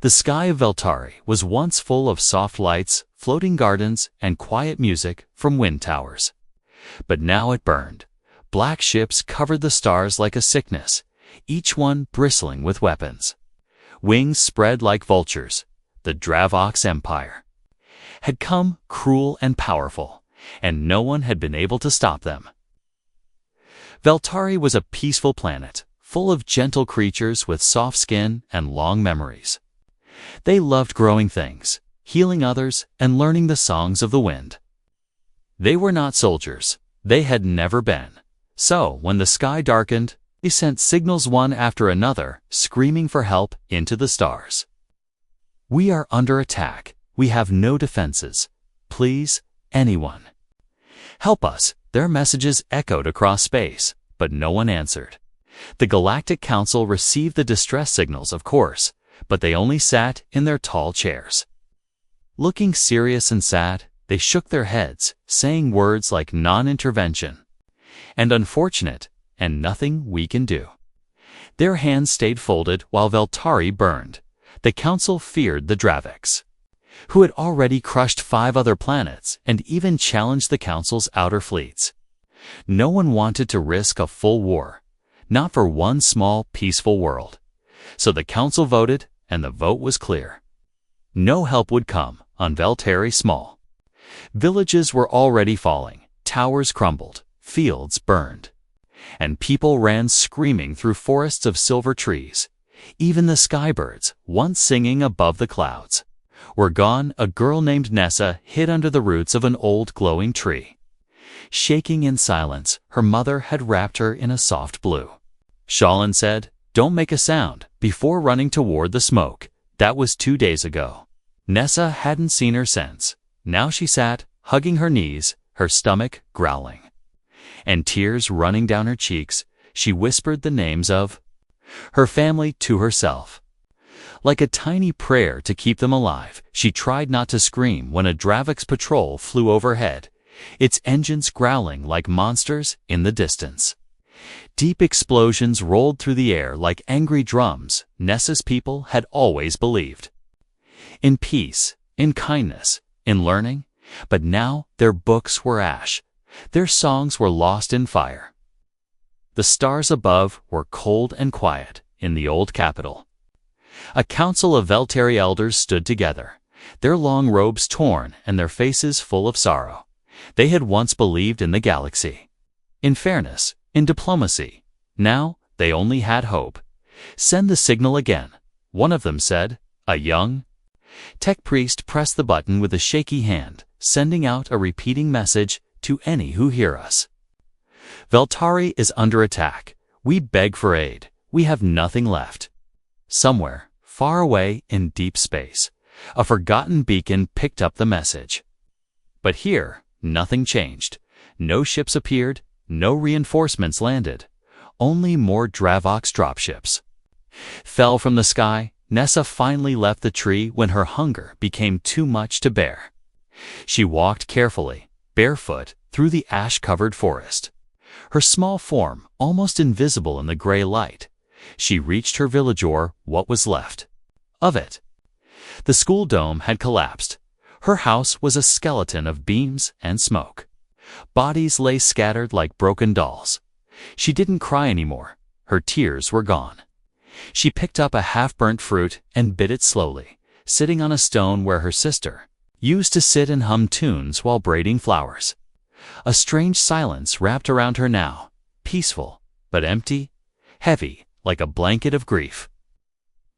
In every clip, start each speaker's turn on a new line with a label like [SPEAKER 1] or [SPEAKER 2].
[SPEAKER 1] The sky of Veltari was once full of soft lights, floating gardens, and quiet music from wind towers. But now it burned. Black ships covered the stars like a sickness, each one bristling with weapons. Wings spread like vultures. The Dravox Empire had come, cruel and powerful, and no one had been able to stop them. Veltari was a peaceful planet, full of gentle creatures with soft skin and long memories. They loved growing things, healing others, and learning the songs of the wind. They were not soldiers. They had never been. So, when the sky darkened, they sent signals one after another, screaming for help into the stars. "We are under attack. We have no defenses. Please, anyone. Help us." Their messages echoed across space, but no one answered. The Galactic Council received the distress signals, of course, but they only sat in their tall chairs. Looking serious and sad, they shook their heads, saying words like non-intervention and unfortunate, and nothing we can do. Their hands stayed folded while Veltari burned. The Council feared the Dravox, who had already crushed 5 other planets and even challenged the Council's outer fleets. No one wanted to risk a full war, not for one small, peaceful world. So the Council voted, and the vote was clear. No help would come on Veltari Small. Villages were already falling, towers crumbled, fields burned, and people ran screaming through forests of silver trees. Even the skybirds, once singing above the clouds, were gone. A girl named Nessa hid under the roots of an old glowing tree. Shaking in silence, her mother had wrapped her in a soft blue. Shalin said, "Don't make a sound," before running toward the smoke. That was 2 days ago. Nessa hadn't seen her since. Now she sat, hugging her knees, her stomach growling, and tears running down her cheeks. She whispered the names of her family to herself. Like a tiny prayer to keep them alive, she tried not to scream when a Dravox patrol flew overhead, its engines growling like monsters in the distance. Deep explosions rolled through the air like angry drums. Nessa's people had always believed in peace, in kindness, in learning, but now their books were ash. Their songs were lost in fire. The stars above were cold and quiet in the old capital. A council of Veltari elders stood together, their long robes torn and their faces full of sorrow. They had once believed in the galaxy, in fairness, in diplomacy. Now they only had hope. "Send the signal again," one of them said. A young tech priest pressed the button with a shaky hand, sending out a repeating message to any who hear us. "Veltari is under attack. We beg for aid. We have nothing left." Somewhere, far away in deep space, a forgotten beacon picked up the message. But here, nothing changed. No ships appeared, no reinforcements landed. Only more Dravox dropships fell from the sky. Nessa finally left the tree when her hunger became too much to bear. She walked carefully, barefoot, through the ash-covered forest, her small form almost invisible in the gray light. She reached her village, or what was left of it. The school dome had collapsed. Her house was a skeleton of beams and smoke. Bodies lay scattered like broken dolls. She didn't cry anymore. Her tears were gone. She picked up a half-burnt fruit and bit it slowly, sitting on a stone where her sister used to sit and hum tunes while braiding flowers. A strange silence wrapped around her now, peaceful, but empty, heavy, like a blanket of grief.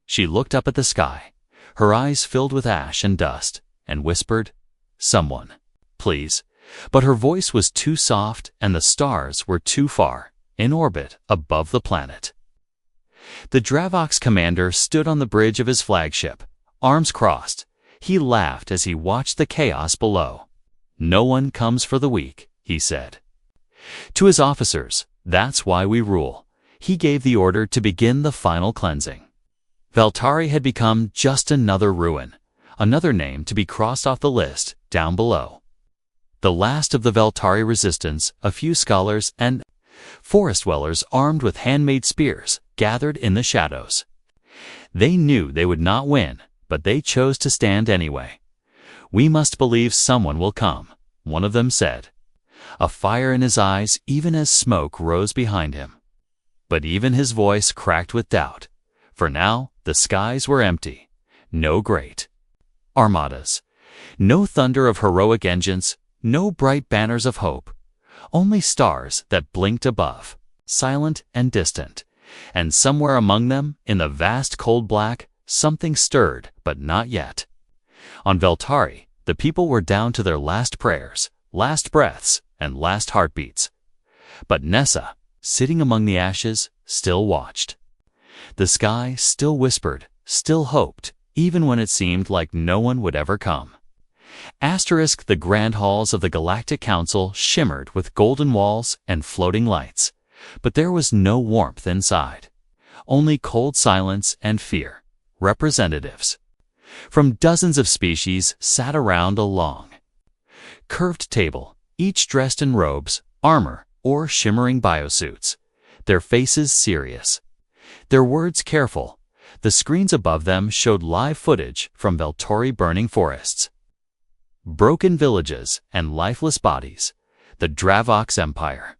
[SPEAKER 1] She looked up at the sky, her eyes filled with ash and dust, and whispered, "Someone, please." But her voice was too soft and the stars were too far, in orbit above the planet. The Dravox commander stood on the bridge of his flagship, arms crossed. He laughed as he watched the chaos below. "No one comes for the weak," he said. To his officers, "That's why we rule." He gave the order to begin the final cleansing. Veltari had become just another ruin, another name to be crossed off the list down below. The last of the Veltari resistance, a few scholars and forest dwellers armed with handmade spears, gathered in the shadows. They knew they would not win, but they chose to stand anyway. "We must believe someone will come," one of them said, a fire in his eyes even as smoke rose behind him. But even his voice cracked with doubt, for now the skies were empty. No great armadas, no thunder of heroic engines, no bright banners of hope, only stars that blinked above, silent and distant. And somewhere among them, in the vast cold black, something stirred, but not yet. On Veltari, the people were down to their last prayers, last breaths, and last heartbeats. But Nessa, sitting among the ashes, still watched. The sky still whispered, still hoped, even when it seemed like no one would ever come. The grand halls of the Galactic Council shimmered with golden walls and floating lights, but there was no warmth inside. Only cold silence and fear. Representatives from dozens of species sat around a long, curved table, each dressed in robes, armor, or shimmering biosuits, their faces serious, their words careful. The screens above them showed live footage from Veltari burning forests, broken villages, and lifeless bodies. The Dravox Empire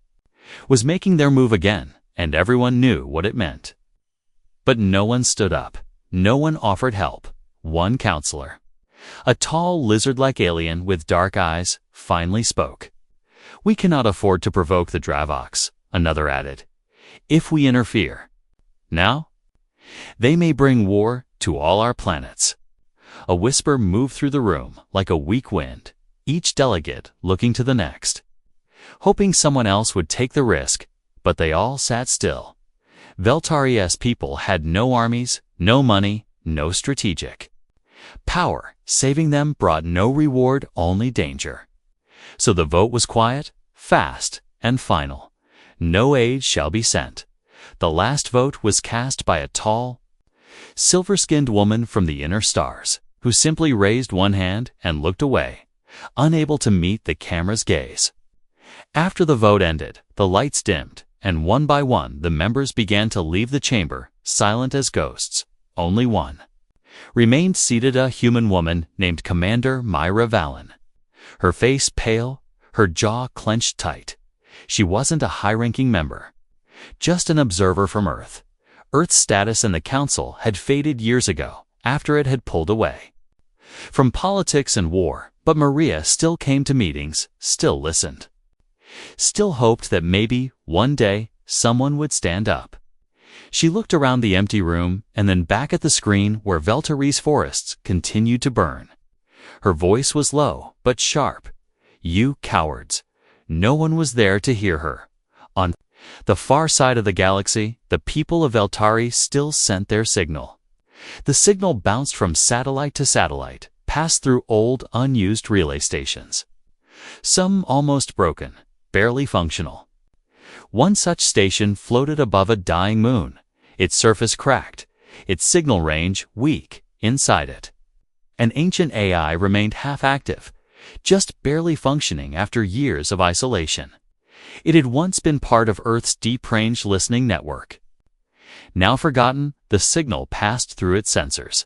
[SPEAKER 1] was making their move again, and everyone knew what it meant. But no one stood up. No one offered help. One counselor, a tall lizard-like alien with dark eyes, finally spoke. "We cannot afford to provoke the Dravox," another added. "If we interfere now, they may bring war to all our planets." A whisper moved through the room like a weak wind, each delegate looking to the next, hoping someone else would take the risk, but they all sat still. Veltari's people had no armies, no money, no strategic power. Saving them brought no reward, only danger. So the vote was quiet, fast, and final. No aid shall be sent. The last vote was cast by a tall, silver-skinned woman from the inner stars, who simply raised one hand and looked away, unable to meet the camera's gaze. After the vote ended, the lights dimmed, and one by one the members began to leave the chamber, silent as ghosts. Only one remained seated, a human woman named Commander Myra Valen. Her face pale, her jaw clenched tight. She wasn't a high-ranking member, just an observer from Earth. Earth's status in the Council had faded years ago, after it had pulled away from politics and war, but Maria still came to meetings, still listened, still hoped that maybe, one day, someone would stand up. She looked around the empty room and then back at the screen where Veltari's forests continued to burn. Her voice was low, but sharp. "You cowards." No one was there to hear her. On the far side of the galaxy, the people of Veltari still sent their signal. The signal bounced from satellite to satellite, passed through old, unused relay stations. Some almost broken, barely functional. One such station floated above a dying moon, its surface cracked, its signal range weak inside it. An ancient AI remained half-active, just barely functioning after years of isolation. It had once been part of Earth's deep-range listening network. Now forgotten, the signal passed through its sensors.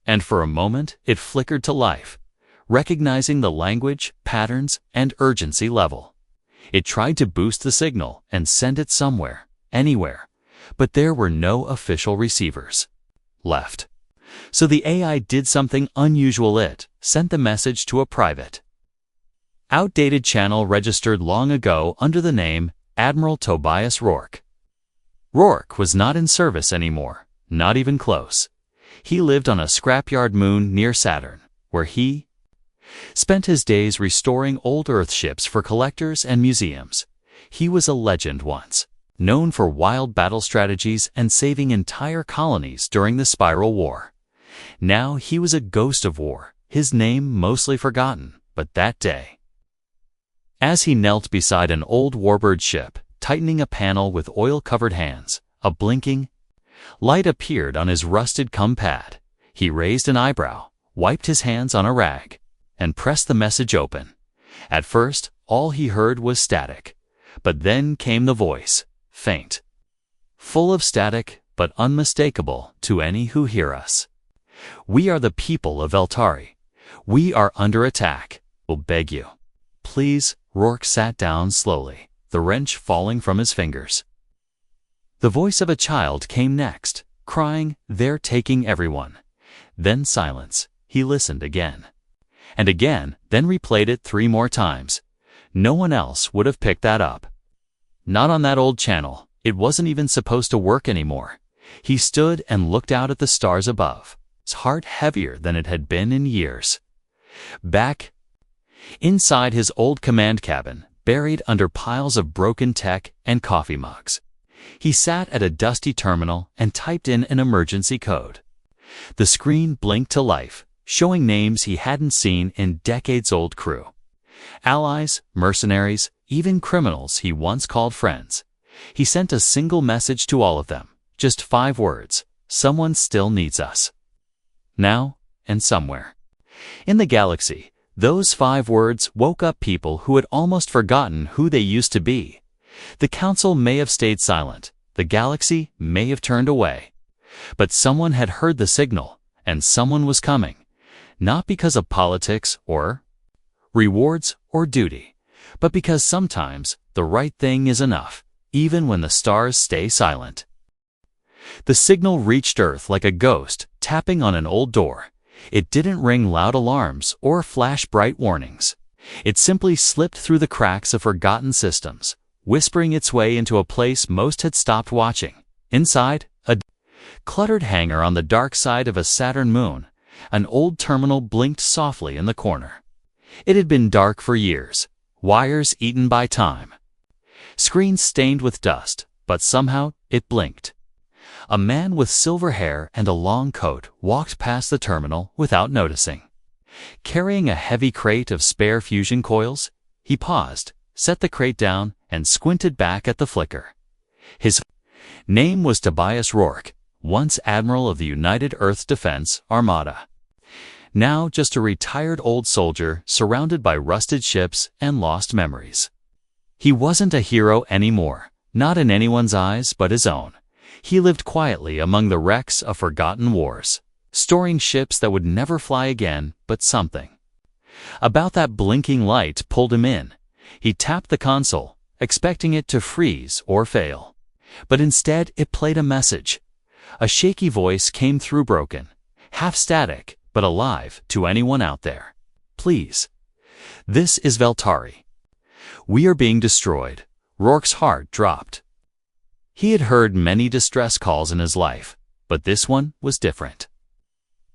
[SPEAKER 1] And for a moment, it flickered to life, recognizing the language, patterns, and urgency level. It tried to boost the signal and send it somewhere, anywhere, but there were no official receivers left. So the AI did something unusual. It sent the message to a private, outdated channel registered long ago under the name Admiral Tobias Rourke. Rourke was not in service anymore, not even close. He lived on a scrapyard moon near Saturn, where he spent his days restoring old Earth ships for collectors and museums. He was a legend once, known for wild battle strategies and saving entire colonies during the Spiral War. Now he was a ghost of war, his name mostly forgotten, but that day, as he knelt beside an old warbird ship, tightening a panel with oil-covered hands, a blinking light appeared on his rusted pad. He raised an eyebrow, wiped his hands on a rag, and pressed the message open. At first, all he heard was static, but then came the voice, faint, full of static, but unmistakable to any who hear us. "We are the people of Veltari. We are under attack. We'll beg you." "Please." Rourke sat down slowly, the wrench falling from his fingers. The voice of a child came next, crying, "They're taking everyone." Then silence. He listened again. And again, then replayed it 3 more times. No one else would have picked that up. Not on that old channel. It wasn't even supposed to work anymore. He stood and looked out at the stars above, his heart heavier than it had been in years. Back inside his old command cabin, buried under piles of broken tech and coffee mugs, he sat at a dusty terminal and typed in an emergency code. The screen blinked to life, showing names he hadn't seen in decades-old crew. Allies, mercenaries, even criminals he once called friends. He sent a single message to all of them, just 5 words: "Someone still needs us." Now and somewhere. In the galaxy, those 5 words woke up people who had almost forgotten who they used to be. The Council may have stayed silent, the galaxy may have turned away. But someone had heard the signal, and someone was coming. Not because of politics or rewards or duty, but because sometimes the right thing is enough, even when the stars stay silent. The signal reached Earth like a ghost tapping on an old door. It didn't ring loud alarms or flash bright warnings. It simply slipped through the cracks of forgotten systems, whispering its way into a place most had stopped watching. Inside, a cluttered hangar on the dark side of a Saturn moon, an old terminal blinked softly in the corner. It had been dark for years, wires eaten by time, screens stained with dust, but somehow it blinked. A man with silver hair and a long coat walked past the terminal without noticing. Carrying a heavy crate of spare fusion coils, he paused, set the crate down, and squinted back at the flicker. His name was Tobias Rourke, once Admiral of the United Earth Defense Armada. Now just a retired old soldier surrounded by rusted ships and lost memories. He wasn't a hero anymore, not in anyone's eyes but his own. He lived quietly among the wrecks of forgotten wars, storing ships that would never fly again, but something about that blinking light pulled him in. He tapped the console, expecting it to freeze or fail. But instead it played a message. A shaky voice came through, broken, half static, but alive to anyone out there. "Please. This is Veltari. We are being destroyed." Rourke's heart dropped. He had heard many distress calls in his life, but this one was different.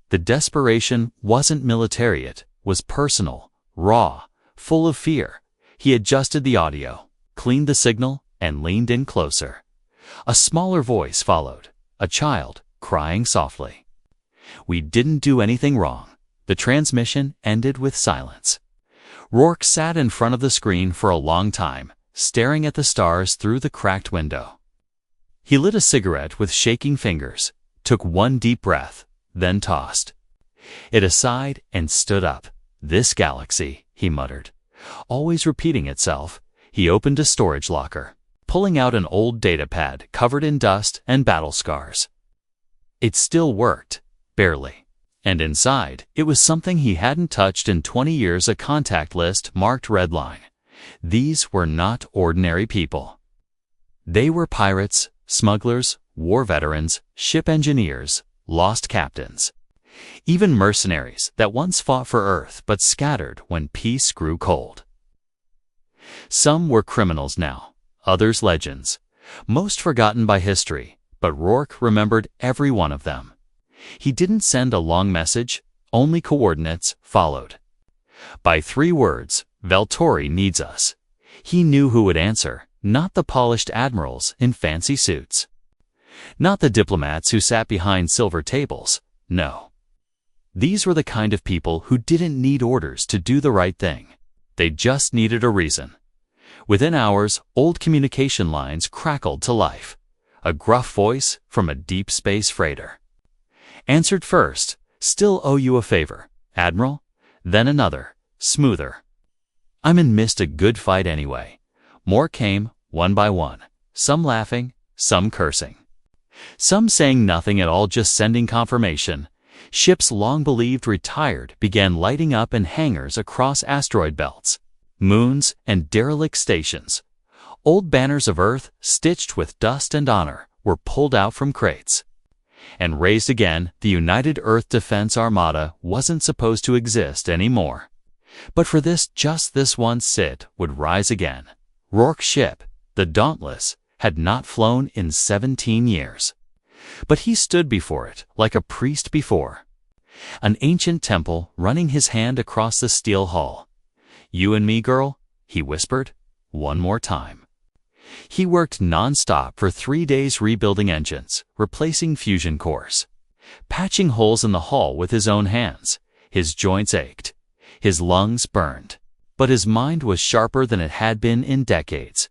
[SPEAKER 1] The desperation wasn't military, it was personal, raw, full of fear. He adjusted the audio, cleaned the signal, and leaned in closer. A smaller voice followed, a child crying softly. "We didn't do anything wrong." The transmission ended with silence. Rourke sat in front of the screen for a long time, staring at the stars through the cracked window. He lit a cigarette with shaking fingers, took one deep breath, then tossed it aside and stood up. "This galaxy," he muttered, always repeating itself. He opened a storage locker, pulling out an old datapad covered in dust and battle scars. It still worked, barely. And inside, it was something he hadn't touched in 20 years, a contact list marked red line. These were not ordinary people. They were pirates, smugglers, war veterans, ship engineers, lost captains. Even mercenaries that once fought for Earth but scattered when peace grew cold. Some were criminals now, others legends, most forgotten by history, but Rourke remembered every one of them. He didn't send a long message, only coordinates followed. By 3 words, "Veltari needs us." He knew who would answer, not the polished admirals in fancy suits. Not the diplomats who sat behind silver tables, no. These were the kind of people who didn't need orders to do the right thing. They just needed a reason. Within hours, old communication lines crackled to life. A gruff voice from a deep space freighter answered first, "Still owe you a favor, Admiral." Then another, smoother, "I'm in missed a good fight anyway." More came, one by one, some laughing, some cursing, some saying nothing at all, just sending confirmation. Ships long believed retired began lighting up in hangars across asteroid belts, moons, and derelict stations. Old banners of Earth, stitched with dust and honor, were pulled out from crates. And raised again, the United Earth Defense Armada wasn't supposed to exist anymore. But for this, just this one sit would rise again. Rourke's ship, the Dauntless, had not flown in 17 years. But he stood before it like a priest before an ancient temple, running his hand across the steel hull. "You and me, girl," he whispered, "one more time." He worked non-stop for 3 days rebuilding engines, replacing fusion cores, patching holes in the hull with his own hands. His joints ached, his lungs burned, but his mind was sharper than it had been in decades.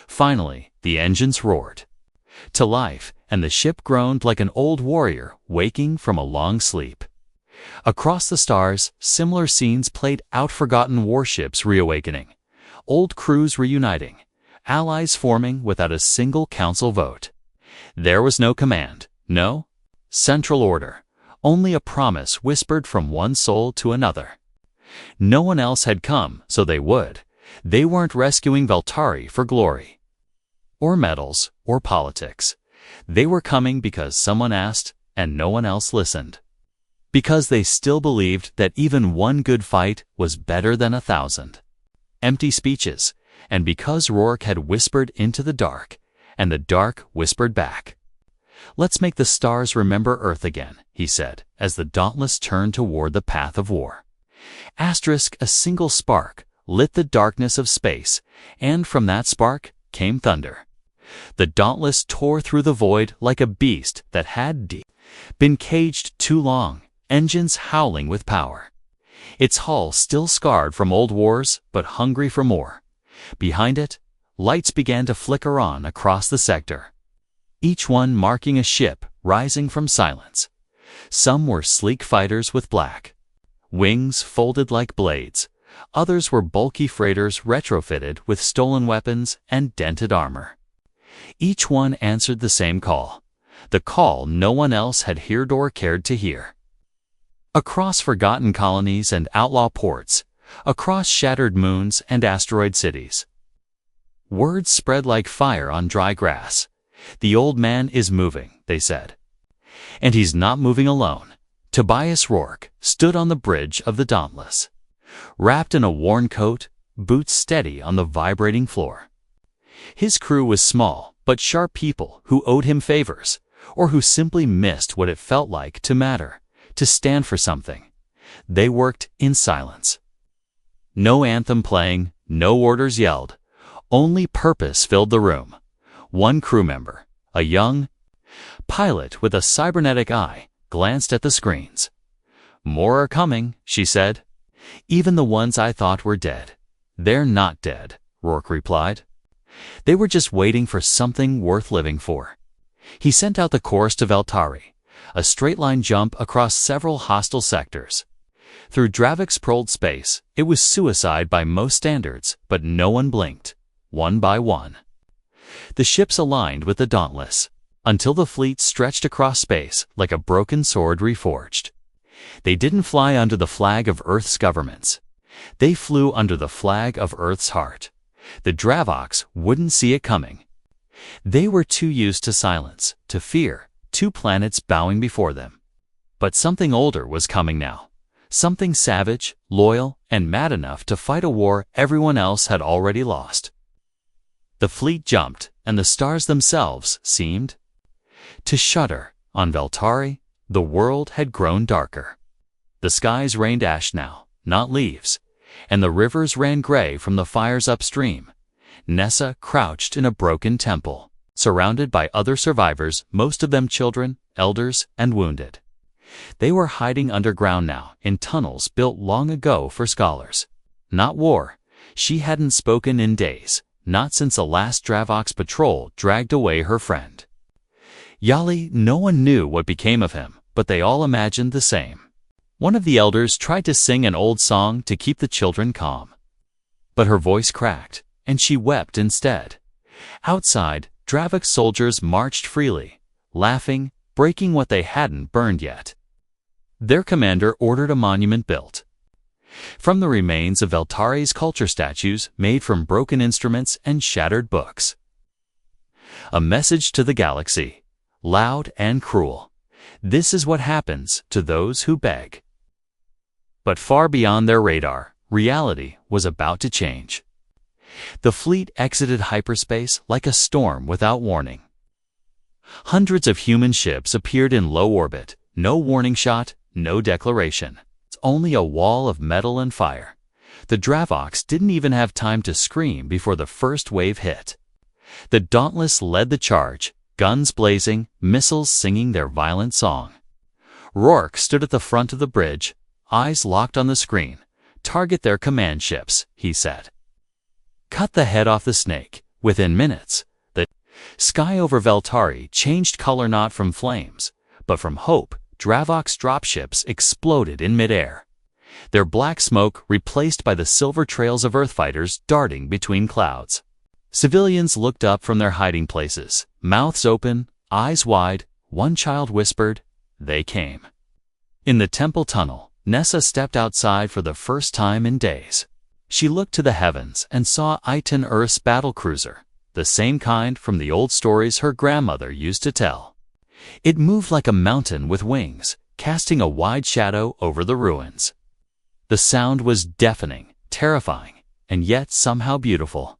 [SPEAKER 1] Finally, the engines roared to life, and the ship groaned like an old warrior waking from a long sleep. Across the stars, similar scenes played out: forgotten warships reawakening, old crews reuniting, allies forming without a single council vote. There was no command, no central order, only a promise whispered from one soul to another. No one else had come, so they would. They weren't rescuing Valtari for glory, or medals, or politics. They were coming because someone asked, and no one else listened. Because they still believed that even one good fight was better than 1,000 empty speeches, and because Rourke had whispered into the dark, and the dark whispered back. "Let's make the stars remember Earth again," he said, as the Dauntless turned toward the path of war. Asterisk, a single spark lit the darkness of space, and from that spark came thunder. The Dauntless tore through the void like a beast that had been caged too long, engines howling with power. Its hull still scarred from old wars, but hungry for more. Behind it, lights began to flicker on across the sector, each one marking a ship rising from silence. Some were sleek fighters with black wings folded like blades. Others were bulky freighters retrofitted with stolen weapons and dented armor. Each one answered the same call, the call no one else had heard or cared to hear. Across forgotten colonies and outlaw ports, across shattered moons and asteroid cities, words spread like fire on dry grass. "The old man is moving," they said. And he's not moving alone. Tobias Rourke stood on the bridge of the Dauntless, wrapped in a worn coat, boots steady on the vibrating floor. His crew was small, but sharp people who owed him favors, or who simply missed what it felt like to matter, to stand for something. They worked in silence. No anthem playing, no orders yelled. Only purpose filled the room. One crew member, a young pilot with a cybernetic eye, glanced at the screens. "More are coming," she said. "Even the ones I thought were dead." "They're not dead," Rourke replied. "They were just waiting for something worth living for." He sent out the course to Valtari, a straight-line jump across several hostile sectors. Through Dravik's prolled space, it was suicide by most standards, but no one blinked, one by one. The ships aligned with the Dauntless, until the fleet stretched across space like a broken sword reforged. They didn't fly under the flag of Earth's governments. They flew under the flag of Earth's heart. The Dravoks wouldn't see it coming. They were too used to silence, to fear, 2 planets bowing before them. But something older was coming now. Something savage, loyal, and mad enough to fight a war everyone else had already lost. The fleet jumped, and the stars themselves seemed to shudder. On Valtari, the world had grown darker. The skies rained ash now, not leaves, and the rivers ran gray from the fires upstream. Nessa crouched in a broken temple, surrounded by other survivors, most of them children, elders, and wounded. They were hiding underground now, in tunnels built long ago for scholars. Not war. She hadn't spoken in days, not since the last Dravok's patrol dragged away her friend. Yali, no one knew what became of him, but they all imagined the same. One of the elders tried to sing an old song to keep the children calm, but her voice cracked, and she wept instead. Outside, Dravok's soldiers marched freely, laughing, breaking what they hadn't burned yet. Their commander ordered a monument built. From the remains of Veltari's culture statues made from broken instruments and shattered books. A message to the galaxy, loud and cruel. This is what happens to those who beg. But far beyond their radar, reality was about to change. The fleet exited hyperspace like a storm without warning. Hundreds of human ships appeared in low orbit, no warning shot, no declaration. It's only a wall of metal and fire. The Dreadnoughts didn't even have time to scream before the first wave hit. The Dauntless led the charge, guns blazing, missiles singing their violent song. Rourke stood at the front of the bridge, eyes locked on the screen. "Target their command ships," he said. Cut the head off the snake. Within minutes, the sky over Veltari changed color, not from flames, but from hope. Dreadnoughts dropships exploded in midair, their black smoke replaced by the silver trails of Earthfighters darting between clouds. Civilians looked up from their hiding places, mouths open, eyes wide. One child whispered, "They came." In the temple tunnel, Nessa stepped outside for the first time in days. She looked to the heavens and saw Iton Earth's battlecruiser, the same kind from the old stories her grandmother used to tell. It moved like a mountain with wings, casting a wide shadow over the ruins. The sound was deafening, terrifying, and yet somehow beautiful.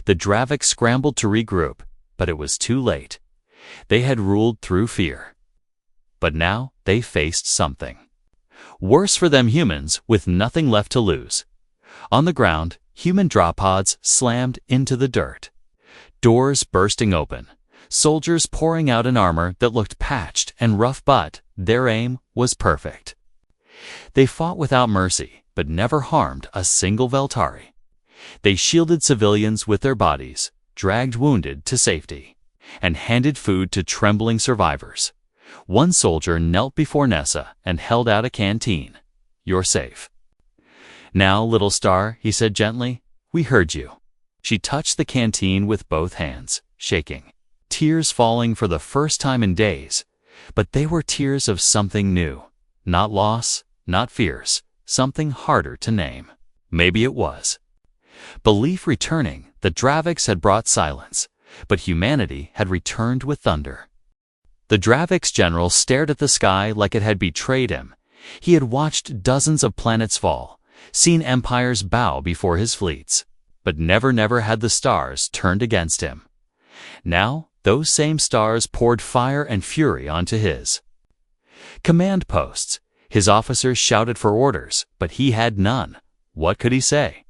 [SPEAKER 1] The Dravik scrambled to regroup, but it was too late. They had ruled through fear. But now they faced something worse for them, humans with nothing left to lose. On the ground, human drop pods slammed into the dirt. Doors bursting open. Soldiers pouring out in armor that looked patched and rough, but their aim was perfect. They fought without mercy, but never harmed a single Veltari. They shielded civilians with their bodies, dragged wounded to safety, and handed food to trembling survivors. One soldier knelt before Nessa and held out a canteen. "You're safe. Now, little star," he said gently, "we heard you." She touched the canteen with both hands, shaking, tears falling for the first time in days. But they were tears of something new. Not loss, not fears, something harder to name. Maybe it was belief returning. The Draviks had brought silence, but humanity had returned with thunder. The Dravik's general stared at the sky like it had betrayed him. He had watched dozens of planets fall, seen empires bow before his fleets, but never had the stars turned against him. Now, those same stars poured fire and fury onto his command posts. His officers shouted for orders, but he had none. What could he say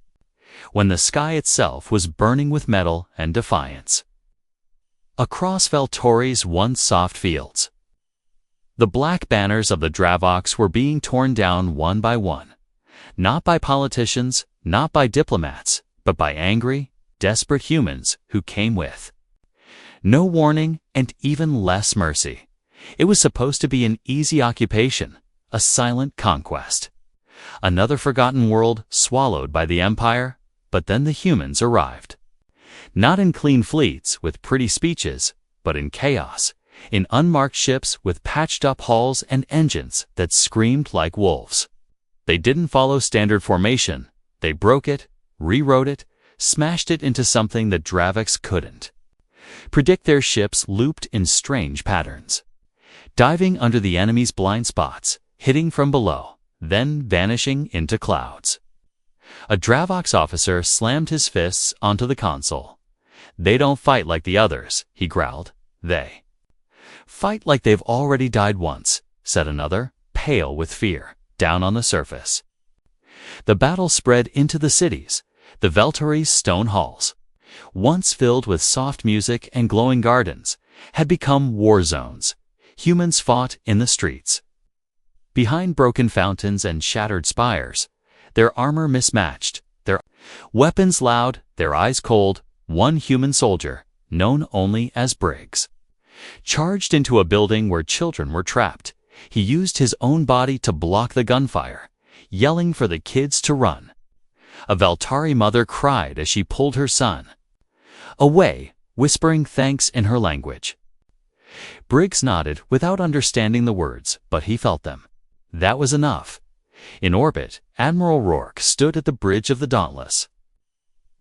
[SPEAKER 1] when the sky itself was burning with metal and defiance? Across Veltori's once soft fields, the black banners of the Dreadnoughts were being torn down one by one. Not by politicians, not by diplomats, but by angry, desperate humans who came with no warning and even less mercy. It was supposed to be an easy occupation, a silent conquest. Another forgotten world swallowed by the Empire, but then the humans arrived. Not in clean fleets with pretty speeches, but in chaos, in unmarked ships with patched-up hulls and engines that screamed like wolves. They didn't follow standard formation. They broke it, rewrote it, smashed it into something that Draviks couldn't predict. Their ships looped in strange patterns, diving under the enemy's blind spots, hitting from below, then vanishing into clouds. A Dreadnoughts officer slammed his fists onto the console. "They don't fight like the others," he growled. "They fight like they've already died once," said another, pale with fear, down on the surface. The battle spread into the cities, the Veltari's stone halls, once filled with soft music and glowing gardens, had become war zones. Humans fought in the streets, behind broken fountains and shattered spires, their armor mismatched, their weapons loud, their eyes cold. One human soldier, known only as Briggs, charged into a building where children were trapped. He used his own body to block the gunfire, yelling for the kids to run. A Veltari mother cried as she pulled her son away, whispering thanks in her language. Briggs nodded without understanding the words, but he felt them. That was enough. In orbit, Admiral Rourke stood at the bridge of the Dauntless.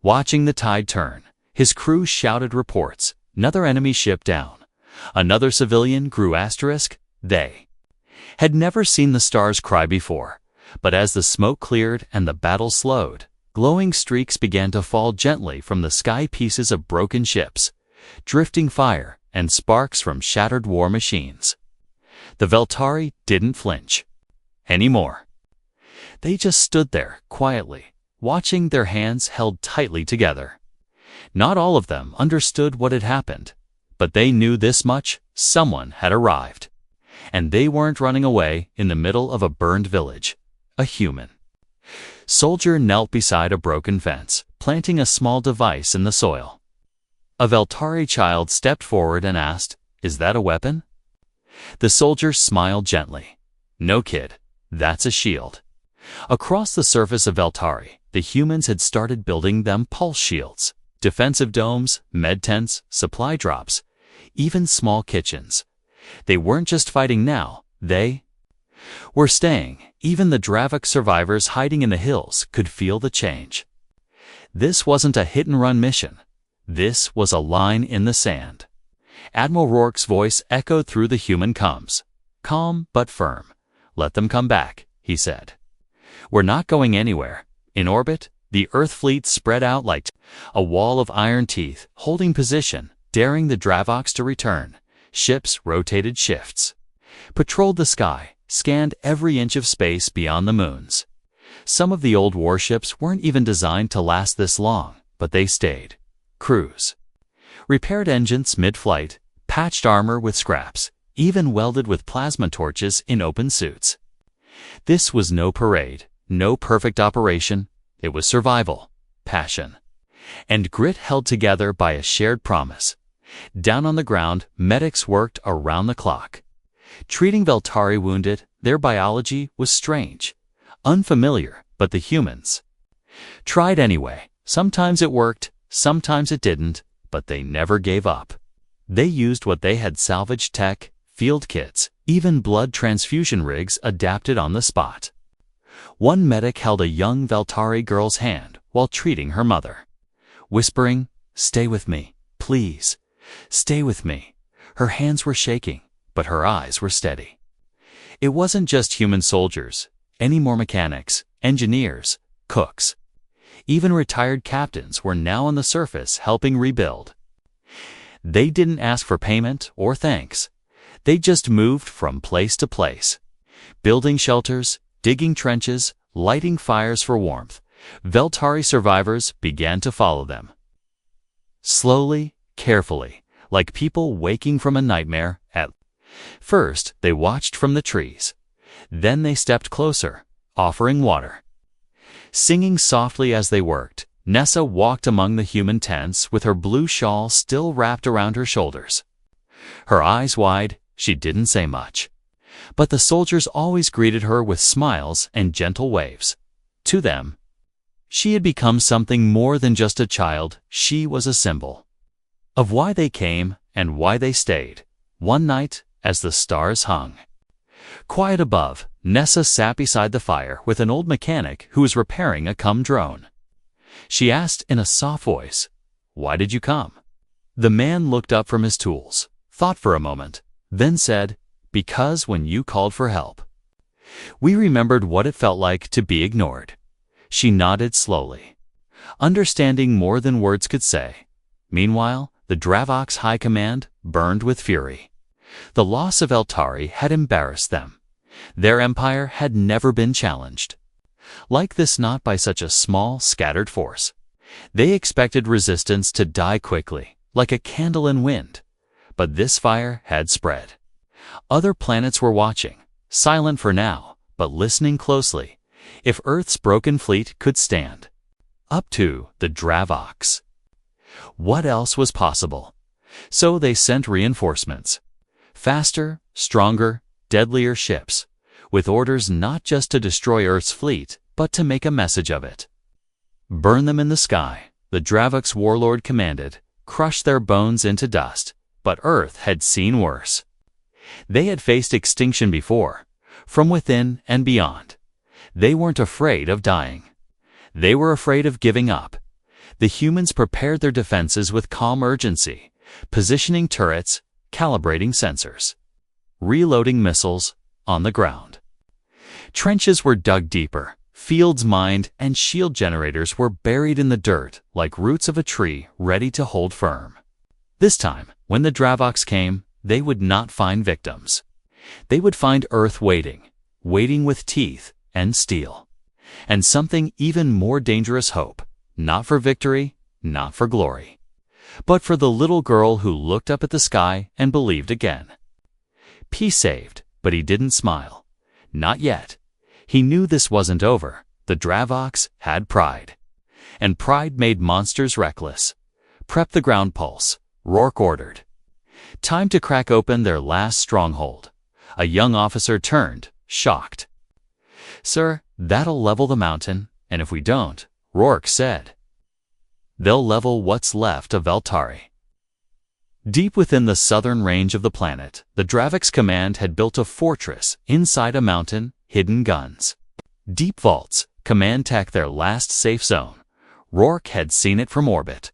[SPEAKER 1] Watching the tide turn, his crew shouted reports. Another enemy ship down. Another civilian grew asterisk. They had never seen the stars cry before, but as the smoke cleared and the battle slowed, glowing streaks began to fall gently from the sky, pieces of broken ships, drifting fire, and sparks from shattered war machines. The Veltari didn't flinch anymore. They just stood there, quietly, watching, their hands held tightly together. Not all of them understood what had happened, but they knew this much: someone had arrived. And they weren't running away in the middle of a burned village. A human soldier knelt beside a broken fence, planting a small device in the soil. A Veltari child stepped forward and asked, "Is that a weapon?" The soldier smiled gently. "No, kid, that's a shield." Across the surface of Veltari, the humans had started building them pulse shields, defensive domes, med tents, supply drops, even small kitchens. They weren't just fighting now, they were staying. Even the Dravok survivors hiding in the hills could feel the change. This wasn't a hit-and-run mission. This was a line in the sand. Admiral Rourke's voice echoed through the human comms. Calm but firm. "Let them come back," he said. "We're not going anywhere." In orbit, the Earth fleet spread out like a wall of iron teeth, holding position, daring the Dravoks to return. Ships rotated shifts, patrolled the sky, scanned every inch of space beyond the moons. Some of the old warships weren't even designed to last this long, but they stayed. Crews repaired engines mid-flight, patched armor with scraps, even welded with plasma torches in open suits. This was no parade, no perfect operation. It was survival, passion, and grit held together by a shared promise. Down on the ground, medics worked around the clock, treating Veltari wounded. Their biology was strange, unfamiliar, but the humans tried anyway. Sometimes it worked, sometimes it didn't, but they never gave up. They used what they had: salvaged tech, field kits, even blood transfusion rigs adapted on the spot. One medic held a young Veltari girl's hand while treating her mother, whispering, "Stay with me, please. Stay with me." Her hands were shaking, but her eyes were steady. It wasn't just human soldiers, any more mechanics, engineers, cooks. Even retired captains were now on the surface helping rebuild. They didn't ask for payment or thanks. They just moved from place to place, building shelters, digging trenches, lighting fires for warmth. Veltari survivors began to follow them. Slowly, carefully, like people waking from a nightmare. At first, they watched from the trees. Then they stepped closer, offering water. Singing softly as they worked, Nessa walked among the human tents with her blue shawl still wrapped around her shoulders. Her eyes wide, she didn't say much. But the soldiers always greeted her with smiles and gentle waves. To them, she had become something more than just a child. She was a symbol of why they came and why they stayed. One night, as the stars hung quiet above, Nessa sat beside the fire with an old mechanic who was repairing a drone. She asked in a soft voice, "Why did you come?" The man looked up from his tools, thought for a moment, then said, "Because when you called for help, we remembered what it felt like to be ignored." She nodded slowly, understanding more than words could say. Meanwhile, the Dravok's high command burned with fury. The loss of Veltari had embarrassed them. Their empire had never been challenged like this, not by such a small, scattered force. They expected resistance to die quickly, like a candle in wind. But this fire had spread. Other planets were watching, silent for now, but listening closely. If Earth's broken fleet could stand up to the Dravoks, what else was possible? So they sent reinforcements. Faster, stronger, deadlier ships, with orders not just to destroy Earth's fleet, but to make a message of it. "Burn them in the sky," the Dravok's warlord commanded. "Crush their bones into dust." But Earth had seen worse. They had faced extinction before. from within and beyond. They weren't afraid of dying. They were afraid of giving up. The humans prepared their defenses with calm urgency, positioning turrets, calibrating sensors, reloading missiles on the ground. Trenches were dug deeper, fields mined, and shield generators were buried in the dirt like roots of a tree ready to hold firm. This time, when the Dravox came, they would not find victims. They would find Earth waiting with teeth and steel. And something even more dangerous hope, not for victory, not for glory, but for the little girl who looked up at the sky and believed again. P saved, but he didn't smile. Not yet. He knew this wasn't over. The Dravox had pride. And pride made monsters reckless. Prep the ground pulse, Rourke ordered. Time to crack open their last stronghold. A young officer turned, shocked. "Sir, that'll level the mountain, and if we don't," Rourke said, "they'll level what's left of Veltari." Deep within the southern range of the planet, the Dravox command had built a fortress inside a mountain, hidden guns. Deep vaults, command tech their last safe zone. Rourke had seen it from orbit.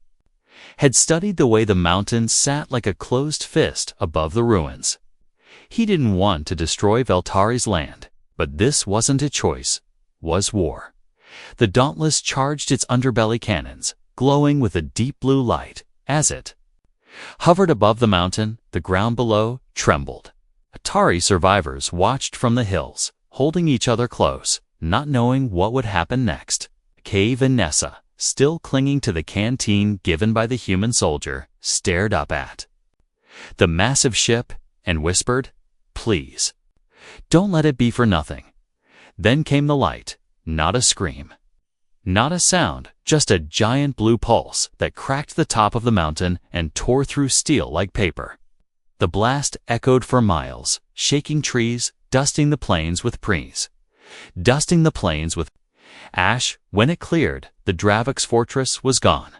[SPEAKER 1] Had studied the way the mountain sat like a closed fist above the ruins. He didn't want to destroy Veltari's land, but this wasn't a choice, was war. The Dauntless charged its underbelly cannons, glowing with a deep blue light, as it hovered above the mountain. The ground below trembled. Atari survivors watched from the hills, holding each other close, not knowing what would happen next. Cave and Nessa, still clinging to the canteen given by the human soldier, stared up at the massive ship and whispered, "Please, don't let it be for nothing." Then came the light, not a scream, not a sound, just a giant blue pulse that cracked the top of the mountain and tore through steel like paper. The blast echoed for miles, shaking trees, dusting the plains with ash. When it cleared, the Dravox fortress was gone.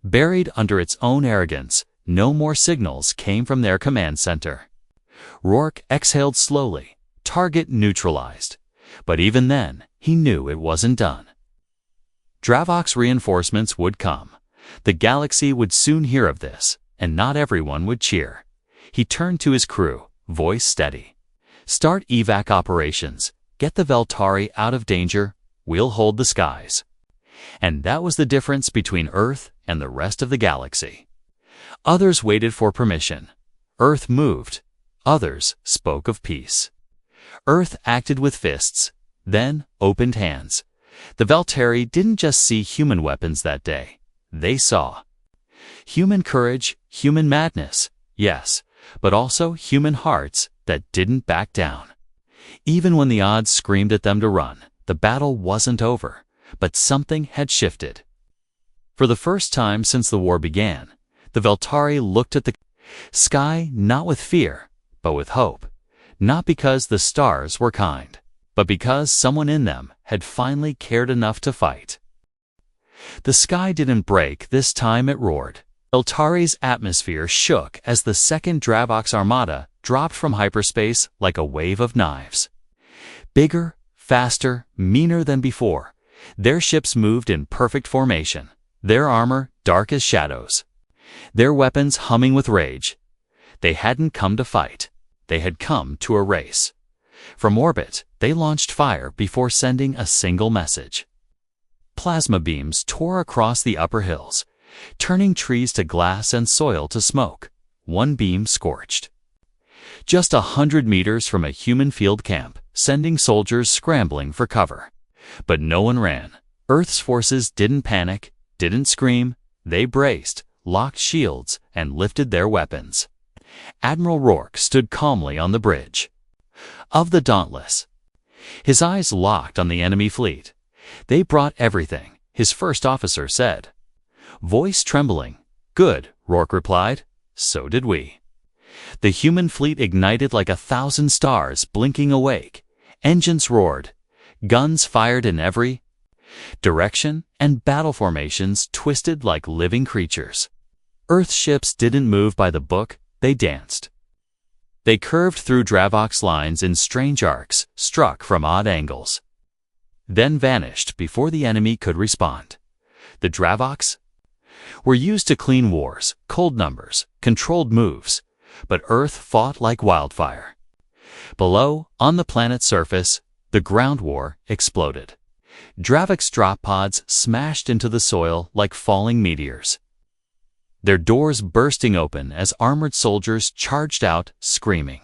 [SPEAKER 1] Buried under its own arrogance, no more signals came from their command center. Rourke exhaled slowly, target neutralized. But even then, he knew it wasn't done. Dravox reinforcements would come. The galaxy would soon hear of this, and not everyone would cheer. He turned to his crew, voice steady. "Start evac operations. Get the Veltari out of danger. We'll hold the skies." And that was the difference between Earth and the rest of the galaxy. Others waited for permission. Earth moved. Others spoke of peace. Earth acted with fists, then opened hands. The Veltari didn't just see human weapons that day. They saw human courage, human madness, yes, but also human hearts that didn't back down. Even when the odds screamed at them to run, the battle wasn't over, but something had shifted. For the first time since the war began, the Veltari looked at the sky not with fear, but with hope. Not because the stars were kind, but because someone in them had finally cared enough to fight. The sky didn't break this time, it roared. Veltari's atmosphere shook as the second Dravox Armada dropped from hyperspace like a wave of knives. Bigger, faster, meaner than before, their ships moved in perfect formation, their armor dark as shadows, their weapons humming with rage. They hadn't come to fight. They had come to erase. From orbit, they launched fire before sending a single message. Plasma beams tore across the upper hills, turning trees to glass and soil to smoke. One beam scorched just 100 meters from a human field camp, sending soldiers scrambling for cover. But no one ran. Earth's forces didn't panic, didn't scream. They braced, locked shields, and lifted their weapons. Admiral Rourke stood calmly on the bridge of the Dauntless, his eyes locked on the enemy fleet. "They brought everything," his first officer said. Voice trembling. "Good," Rourke replied. "So did we." The human fleet ignited like 1,000 stars blinking awake. Engines roared. Guns fired in every direction, and battle formations twisted like living creatures. Earth ships didn't move by the book, they danced. They curved through Dravox lines in strange arcs, struck from odd angles, then vanished before the enemy could respond. The Dravox were used to clean wars, cold numbers, controlled moves, but Earth fought like wildfire. Below, on the planet's surface, the ground war exploded. Dravox drop pods smashed into the soil like falling meteors, their doors bursting open as armored soldiers charged out, screaming.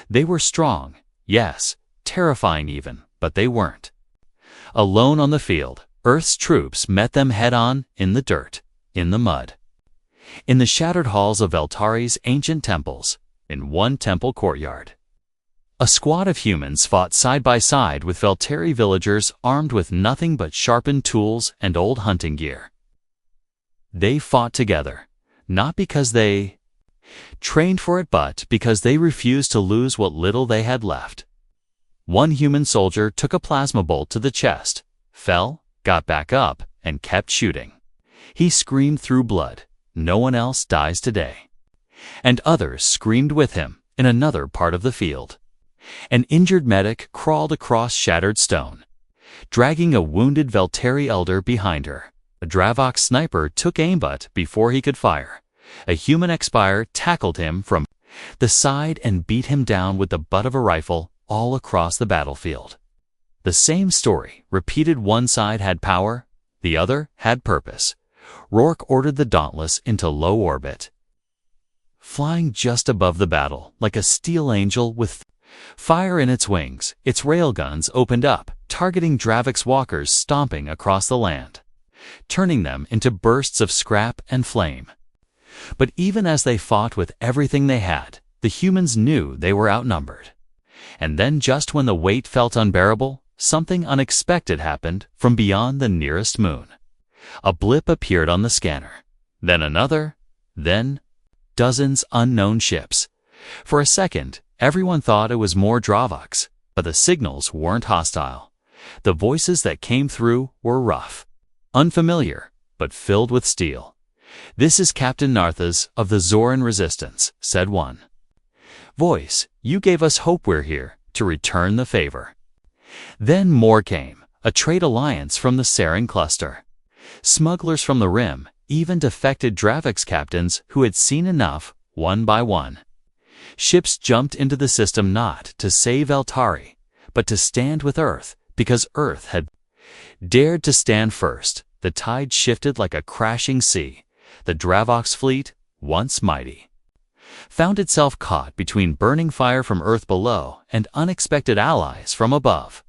[SPEAKER 1] They were strong, yes, terrifying even, but they weren't alone on the field. Earth's troops met them head-on, in the dirt, in the mud, in the shattered halls of Veltari's ancient temples, in one temple courtyard. A squad of humans fought side by side with Veltari villagers armed with nothing but sharpened tools and old hunting gear. They fought together, not because they trained for it, but because they refused to lose what little they had left. One human soldier took a plasma bolt to the chest, fell, got back up, and kept shooting. He screamed through blood, "No one else dies today." And others screamed with him in another part of the field. An injured medic crawled across shattered stone, dragging a wounded Veltari elder behind her. A Dravox sniper took aimbot before he could fire. A human expire tackled him from the side and beat him down with the butt of a rifle all across the battlefield. The same story, repeated. One side had power, the other had purpose. Rourke ordered the Dauntless into low orbit, flying just above the battle like a steel angel with fire in its wings. Its railguns opened up, targeting Dravox walkers stomping across the land, turning them into bursts of scrap and flame. But even as they fought with everything they had, the humans knew they were outnumbered. And then, just when the weight felt unbearable, something unexpected happened from beyond the nearest moon. A blip appeared on the scanner, then another, then dozens unknown ships. For a second, everyone thought it was more Dravox, but the signals weren't hostile. The voices that came through were rough, unfamiliar, but filled with steel. "This is Captain Narthas of the Zoran Resistance," said one voice. "You gave us hope. We're here to return the favor." Then more came, a trade alliance from the Sarin cluster, smugglers from the Rim, even defected Dravox captains who had seen enough. One by one, ships jumped into the system not to save Veltari, but to stand with Earth, because Earth had dared to stand first. The tide shifted like a crashing sea. The Dravox fleet, once mighty, found itself caught between burning fire from Earth below and unexpected allies from above.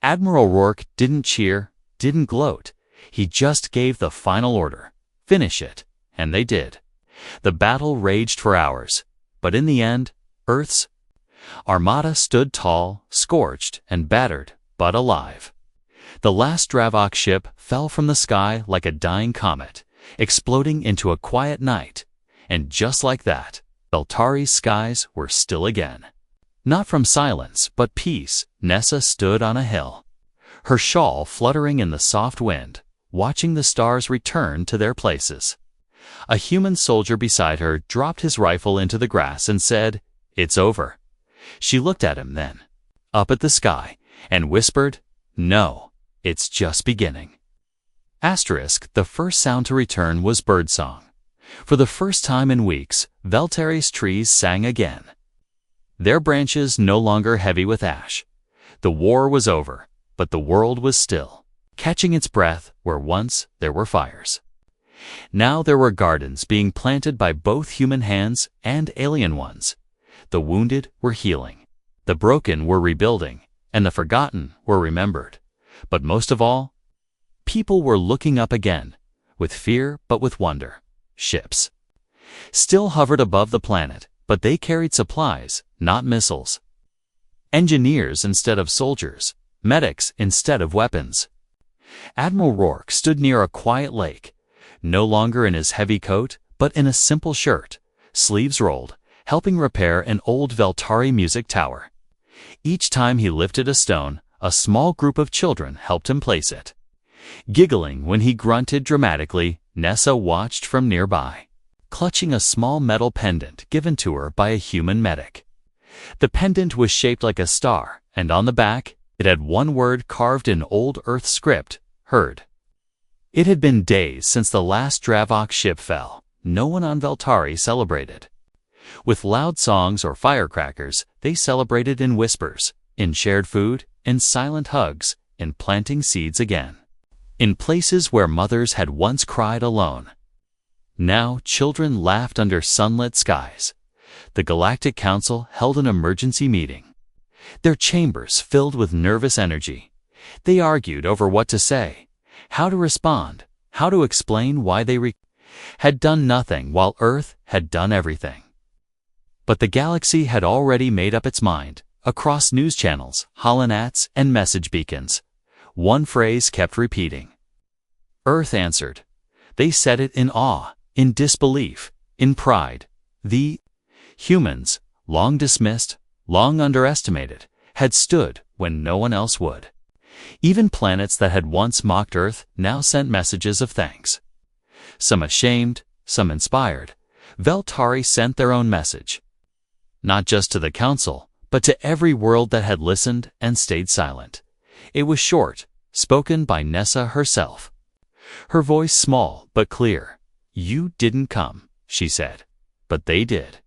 [SPEAKER 1] Admiral Rourke didn't cheer, didn't gloat. He just gave the final order. Finish it. And they did. The battle raged for hours, but in the end, Earth's Armada stood tall, scorched and battered, but alive. The last Dravox ship fell from the sky like a dying comet, exploding into a quiet night. And just like that, Veltari's skies were still again. Not from silence, but peace. Nessa stood on a hill, her shawl fluttering in the soft wind, watching the stars return to their places. A human soldier beside her dropped his rifle into the grass and said, "It's over." She looked at him then, up at the sky, and whispered, "No, it's just beginning." The first sound to return was birdsong. For the first time in weeks, Veltari's trees sang again, their branches no longer heavy with ash. The war was over, but the world was still, catching its breath where once there were fires. Now there were gardens being planted by both human hands and alien ones. The wounded were healing, the broken were rebuilding, and the forgotten were remembered. But most of all, people were looking up again, with fear but with wonder. Ships still hovered above the planet, but they carried supplies, not missiles. Engineers instead of soldiers, medics instead of weapons. Admiral Rourke stood near a quiet lake, no longer in his heavy coat, but in a simple shirt, sleeves rolled, helping repair an old Veltari music tower. Each time he lifted a stone, a small group of children helped him place it. Giggling when he grunted dramatically, Nessa watched from nearby, clutching a small metal pendant given to her by a human medic. The pendant was shaped like a star, and on the back, it had one word carved in old Earth script, heard. It had been days since the last Dravok ship fell. No one on Veltari celebrated. With loud songs or firecrackers, they celebrated in whispers, in shared food, in silent hugs, in planting seeds again. In places where mothers had once cried alone. Now children laughed under sunlit skies. The Galactic Council held an emergency meeting. Their chambers filled with nervous energy. They argued over what to say, how to respond, how to explain why they had done nothing while Earth had done everything. But the galaxy had already made up its mind. Across news channels, holonats, and message beacons, one phrase kept repeating. Earth answered. They said it in awe, in disbelief, in pride. The humans, long dismissed, long underestimated, had stood when no one else would. Even planets that had once mocked Earth now sent messages of thanks. Some ashamed, some inspired, Veltari sent their own message. Not just to the Council, but to every world that had listened and stayed silent. It was short, spoken by Nessa herself. Her voice small but clear. You didn't come, she said, but they did.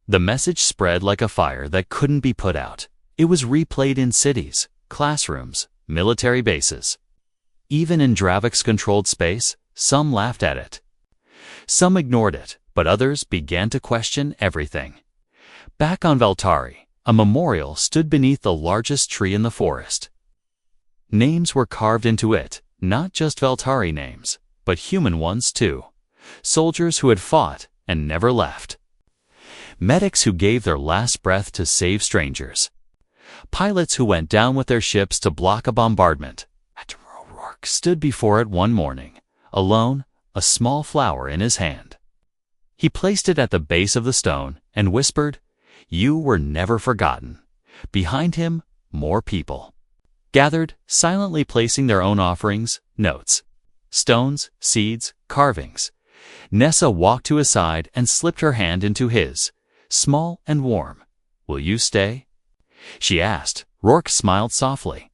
[SPEAKER 1] The message spread like a fire that couldn't be put out. It was replayed in cities, classrooms, military bases. Even in Dravok's controlled space, some laughed at it. Some ignored it, but others began to question everything. Back on Veltari, a memorial stood beneath the largest tree in the forest. Names were carved into it, not just Veltari names, but human ones too. Soldiers who had fought and never left. Medics who gave their last breath to save strangers. Pilots who went down with their ships to block a bombardment. Admiral Rourke stood before it one morning, alone, a small flower in his hand. He placed it at the base of the stone and whispered, "You were never forgotten." Behind him, more people. Gathered, silently placing their own offerings, notes, stones, seeds, carvings. Nessa walked to his side and slipped her hand into his, small and warm. "Will you stay?" she asked. Rourke smiled softly.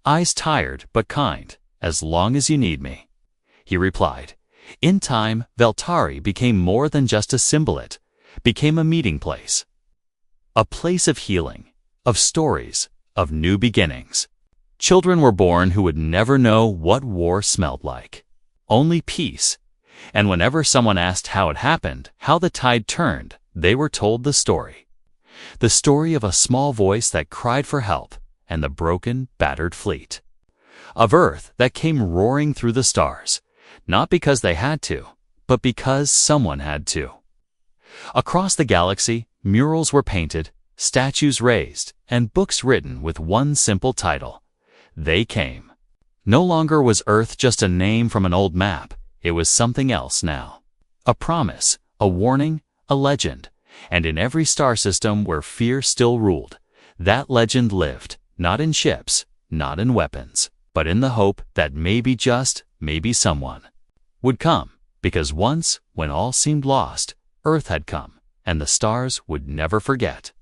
[SPEAKER 1] Eyes tired but kind. "As long as you need me," he replied. In time, Veltari became more than just a symbol. It became a meeting place. A place of healing, of stories, of new beginnings. Children were born who would never know what war smelled like. Only peace. And whenever someone asked how it happened, how the tide turned, they were told the story. The story of a small voice that cried for help and the broken, battered fleet. Of Earth that came roaring through the stars, not because they had to, but because someone had to. Across the galaxy, murals were painted, statues raised, and books written with one simple title. They came. No longer was Earth just a name from an old map. It was something else now. A promise, a warning, a legend. And in every star system where fear still ruled, that legend lived, not in ships, not in weapons, but in the hope that maybe just, maybe someone would come. Because once, when all seemed lost, Earth had come, and the stars would never forget.